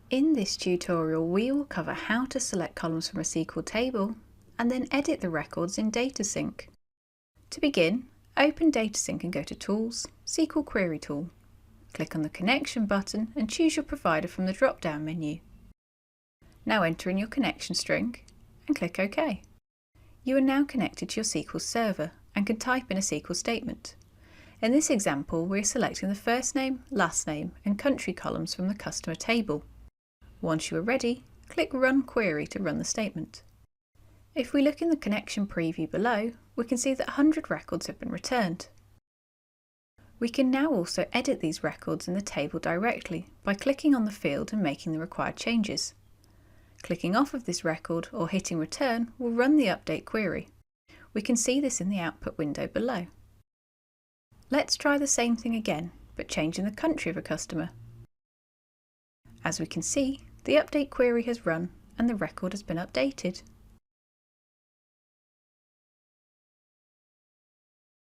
In this tutorial, we will cover how to select columns from a SQL table and then edit the records in DataSync. To begin, open DataSync and go to Tools, SQL Query Tool. Click on the Connection button and choose your provider from the drop-down menu. Now enter in your connection string and click OK. You are now connected to your SQL server and can type in a SQL statement. In this example, we are selecting the first name, last name and country columns from the customer table. Once you are ready, click Run Query to run the statement. If we look in the connection preview below, we can see that 100 records have been returned. We can now also edit these records in the table directly by clicking on the field and making the required changes. Clicking off of this record or hitting Return will run the update query. We can see this in the output window below. Let's try the same thing again, but changing the country of a customer. As we can see, the update query has run and the record has been updated.